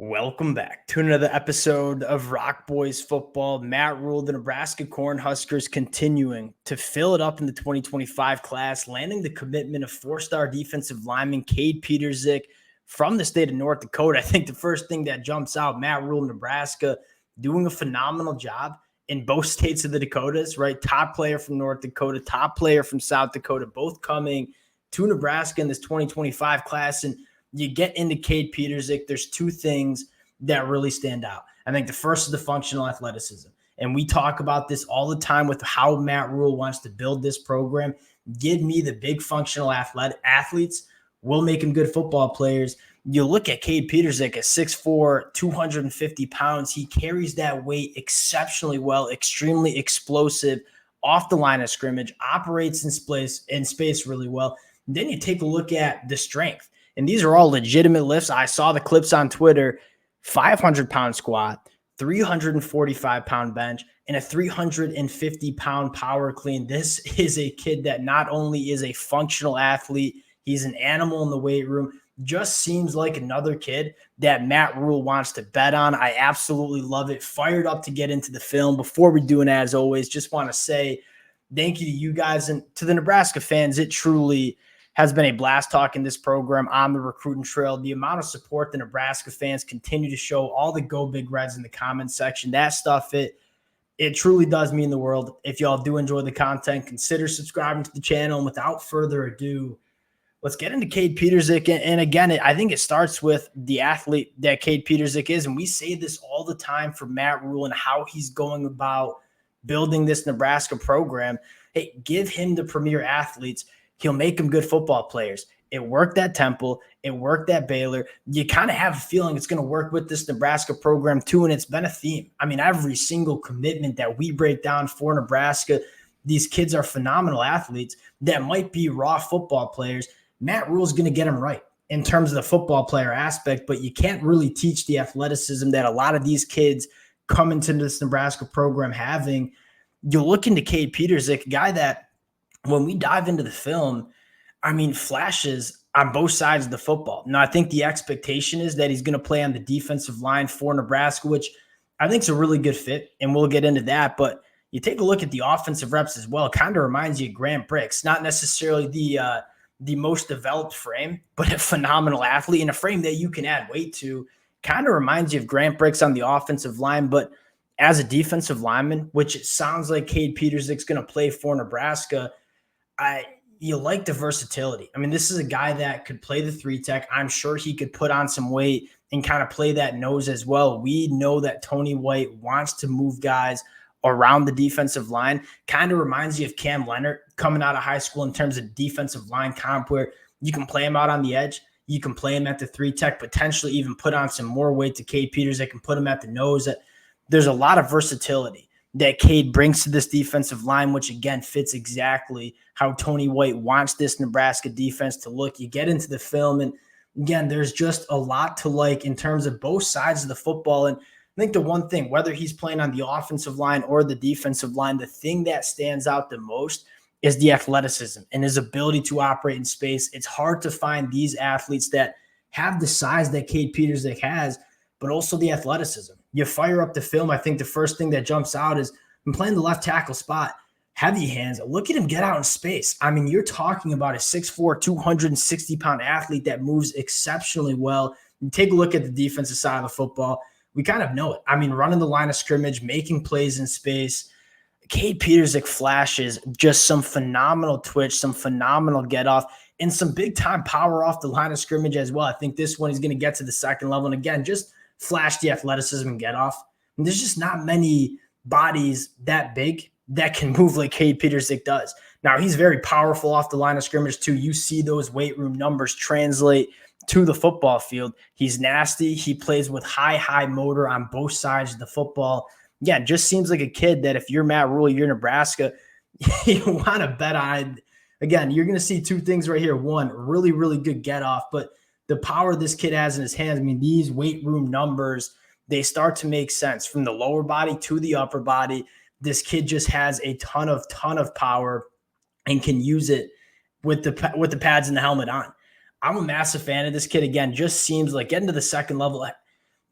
Welcome back to another episode of Rock Boys Football. Matt Rhule, the Nebraska Cornhuskers, continuing to fill it up in the 2025 class, landing the commitment of four-star defensive lineman Kade Pietrzak from the state of North Dakota. I think the first thing that jumps out, Matt Rhule, Nebraska, doing a phenomenal job in both states of the Dakotas, right? Top player from North Dakota, top player from South Dakota, both coming to Nebraska in this 2025 class. And you get into Kade Pietrzak, there's two things that really stand out. I think the first is the functional athleticism. And we talk about this all the time with how Matt Rhule wants to build this program. Give me the big functional athletes. We'll make them good football players. You look at Kade Pietrzak at 6'4", 250 pounds. He carries that weight exceptionally well, extremely explosive off the line of scrimmage, operates in space really well. And then you take a look at the strength. And these are all legitimate lifts. I saw the clips on Twitter, 500-pound squat, 345-pound bench, and a 350-pound power clean. This is a kid that not only is a functional athlete, he's an animal in the weight room. Just seems like another kid that Matt Rhule wants to bet on. I absolutely love it. Fired up to get into the film. Before we do it, as always, just want to say thank you to you guys and to the Nebraska fans. It truly has been a blast talking this program on the recruiting trail. The amount of support the Nebraska fans continue to show, all the Go Big Reds in the comments section, that stuff, it truly does mean the world. If y'all do enjoy the content, consider subscribing to the channel. And without further ado, let's get into Kade Pietrzak. And again, I think it starts with the athlete that Kade Pietrzak is. And we say this all the time for Matt Rhule and how he's going about building this Nebraska program. Hey, give him the premier athletes. He'll make them good football players. It worked at Temple. It worked at Baylor. You kind of have a feeling it's going to work with this Nebraska program too, and it's been a theme. I mean, every single commitment that we break down for Nebraska, these kids are phenomenal athletes that might be raw football players. Matt Rhule's going to get them right in terms of the football player aspect, but you can't really teach the athleticism that a lot of these kids come into this Nebraska program having. You look into Kade Pietrzak, a guy that, when we dive into the film, I mean, flashes on both sides of the football. Now, I think the expectation is that he's going to play on the defensive line for Nebraska, which I think is a really good fit, and we'll get into that. But you take a look at the offensive reps as well. It kind of reminds you of Grant Bricks, not necessarily the most developed frame, but a phenomenal athlete and a frame that you can add weight to. Kind of reminds you of Grant Bricks on the offensive line, but as a defensive lineman, which it sounds like Kade Pietrzak's going to play for Nebraska, you like the versatility. I mean, this is a guy that could play the 3-tech. I'm sure he could put on some weight and kind of play that nose as well. We know that Tony White wants to move guys around the defensive line. Kind of reminds you of Cam Leonard coming out of high school in terms of defensive line comp, where you can play him out on the edge. You can play him at the 3-tech, potentially even put on some more weight to Kade Pietrzak and put him at the nose. There's a lot of versatility that Kade brings to this defensive line, which again fits exactly how Tony White wants this Nebraska defense to look. You get into the film, and again, there's just a lot to like in terms of both sides of the football. And I think the one thing, whether he's playing on the offensive line or the defensive line, the thing that stands out the most is the athleticism and his ability to operate in space. It's hard to find these athletes that have the size that Kade Pietrzak has, but also the athleticism. You fire up the film, I think the first thing that jumps out is I'm playing the left tackle spot, heavy hands. Look at him get out in space. I mean, you're talking about a 6'4", 260-pound athlete that moves exceptionally well. You take a look at the defensive side of the football, we kind of know it. I mean, running the line of scrimmage, making plays in space. Kade Pietrzak flashes just some phenomenal twitch, some phenomenal get off, and some big-time power off the line of scrimmage as well. I think this one is going to get to the second level. And again, just flash the athleticism and get off. And there's just not many bodies that big that can move like Kade Pietrzak does. Now, he's very powerful off the line of scrimmage too. You see those weight room numbers translate to the football field. He's nasty. He plays with high motor on both sides of the football. Yeah, it just seems like a kid that if you're Matt Rhule, you're Nebraska, you want to bet on. Again, you're going to see two things right here. One, really, really good get off, but the power this kid has in his hands, I mean, these weight room numbers, they start to make sense from the lower body to the upper body. This kid just has a ton of power and can use it with the pads and the helmet on. I'm a massive fan of this kid. Again, just seems like getting to the second level.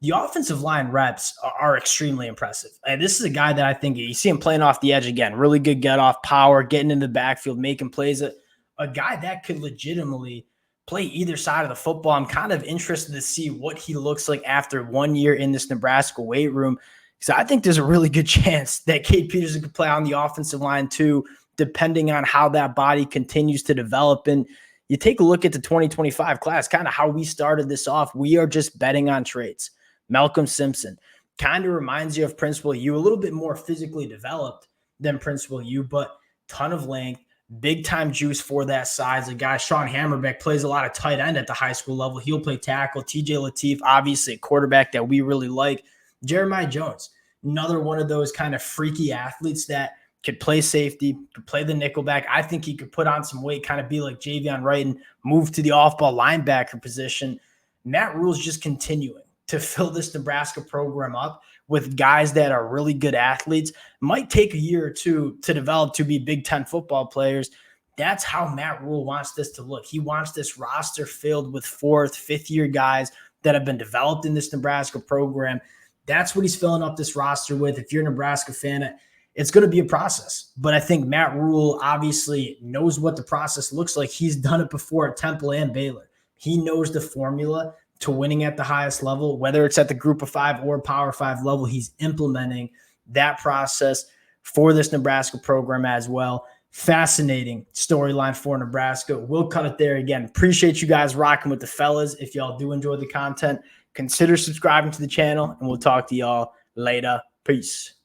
the offensive line reps are extremely impressive. And this is a guy that I think you see him playing off the edge again, really good get off power, getting in the backfield, making plays. A guy that could legitimately play either side of the football. I'm kind of interested to see what he looks like after 1 year in this Nebraska weight room, because I think there's a really good chance that Kade Pietrzak could play on the offensive line too, depending on how that body continues to develop. And you take a look at the 2025 class, kind of how we started this off. We are just betting on traits. Malcolm Simpson kind of reminds you of Principal U, a little bit more physically developed than Principal U, but ton of length, big time juice for that size. A guy, Sean Hammerbeck, plays a lot of tight end at the high school level. He'll play tackle. TJ Lateef, obviously a quarterback that we really like. Jeremiah Jones, another one of those kind of freaky athletes that could play safety, could play the nickelback. I think he could put on some weight, kind of be like Javion Wright and move to the off-ball linebacker position. Matt Rhule's just continuing to fill this Nebraska program up with guys that are really good athletes. Might take a year or two to develop to be Big Ten football players. That's how Matt Rhule wants this to look. He wants this roster filled with fourth, fifth-year guys that have been developed in this Nebraska program. That's what he's filling up this roster with. If you're a Nebraska fan, it's going to be a process. But I think Matt Rhule obviously knows what the process looks like. He's done it before at Temple and Baylor. He knows the formula to winning at the highest level, whether it's at the Group of Five or Power Five level. He's implementing that process for this Nebraska program as well. Fascinating storyline for Nebraska. We'll cut it there again. Appreciate you guys rocking with the fellas. If y'all do enjoy the content, consider subscribing to the channel, and we'll talk to y'all later. Peace.